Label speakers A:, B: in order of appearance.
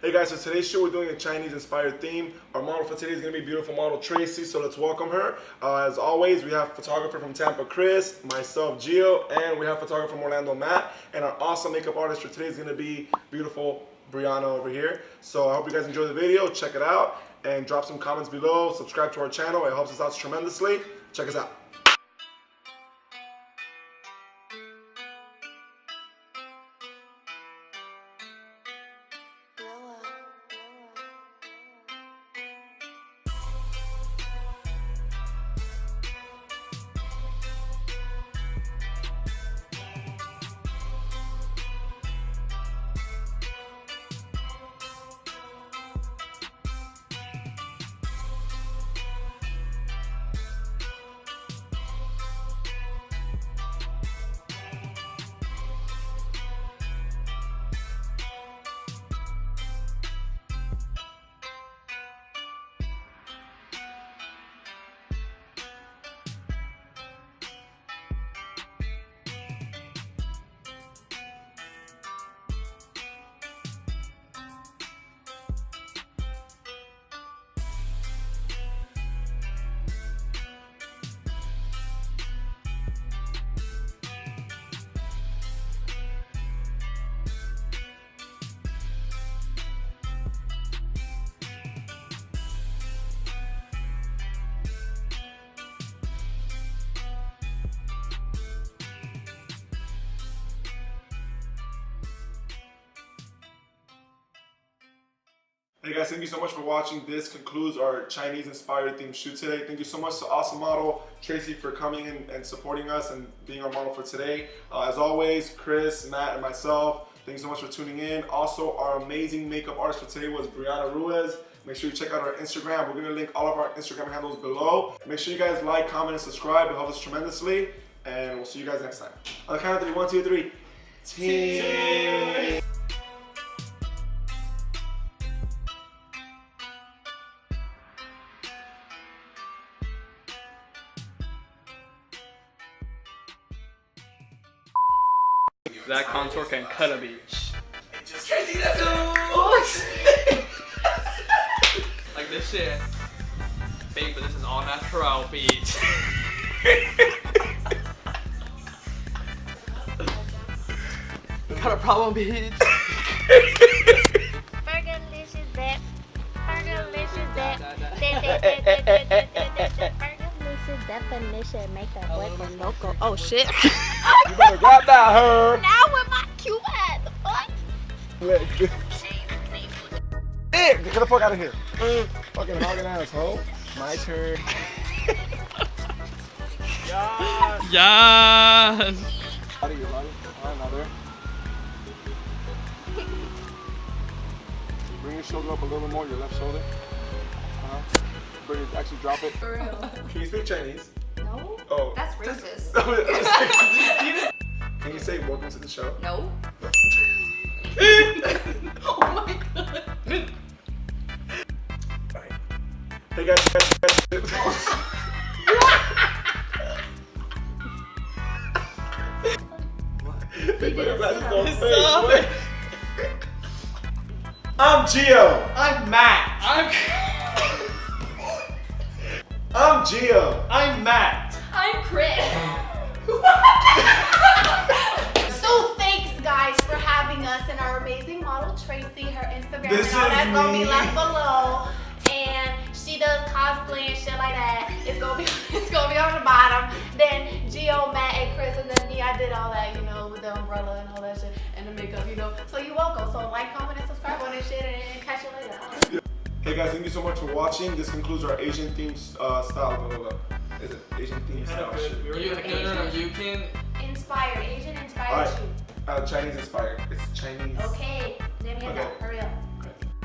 A: Hey guys, so today's show we're doing a Chinese inspired theme. Our model for today is going to be beautiful model Tracy, so let's welcome her. As always, we have photographer from Tampa Chris, myself Gio, and we have photographer from Orlando Matt, and our awesome makeup artist for today is going to be beautiful Brianna over here. So I hope you guys enjoy the video, check it out, and drop some comments below, subscribe to our channel, it helps us out tremendously. Check us out. Hey guys, thank you so much for watching. This concludes our Chinese inspired themed shoot today. Thank you so much to awesome model Tracy for coming in and supporting us and being our model for today. As always, Chris, Matt, and myself, thank you so much for tuning in. Also, our amazing makeup artist for today was Brianna Ruiz. Make sure you check out our Instagram. We're gonna link all of our Instagram handles below. Make sure you guys like, comment, and subscribe. It helps us tremendously. And we'll see you guys next time. On the count of three, 1, 2, 3. Team.
B: That contour can cut a beach.
C: Tracy, that's
B: Like this shit. Babe, but this is all natural beach. Got a problem, beach.
D: Fergalicious that. Fergalicious that. Fergalicious definition. Make that boy go loco. Oh shit.
A: You better grab that, her.
D: Now with my cute ass. The fuck?
A: Hey, get the fuck out of here. Fucking hogging asshole. My turn.
B: Yes.
A: Out of your line. Another. Bring your shoulder up a little more, your left shoulder. Bring it, actually drop it.
C: for real.
A: Can you speak Chinese?
C: No?
A: Oh.
C: That's racist.
A: Can you say welcome to the show?
C: No? Oh my god.
A: Right. Hey guys. They put your glasses on face. I'm Gio.
B: I'm Matt.
A: I'm Gio.
B: I'm Matt.
C: I'm Chris.
D: So thanks guys for having us and our amazing model Tracy. Her Instagram
A: This
D: and all
A: is
D: that's gonna
A: me.
D: be left below. And she does cosplay and shit like that. It's gonna be on the bottom. Then Gio, Matt, and Chris, and then me, I did all that, you know, with the umbrella and all that shit and the makeup, you know. So you're welcome. So like, comment, and subscribe on this shit and catch you later.
A: Hey guys, thank you so much for watching. This concludes our Asian themed style. Is it Asian themed style shoot?
B: You can.
D: Inspired, Asian inspired
A: Alright.
D: shoot.
A: Chinese inspired. It's Chinese.
D: Okay, let me get that. Hurry up.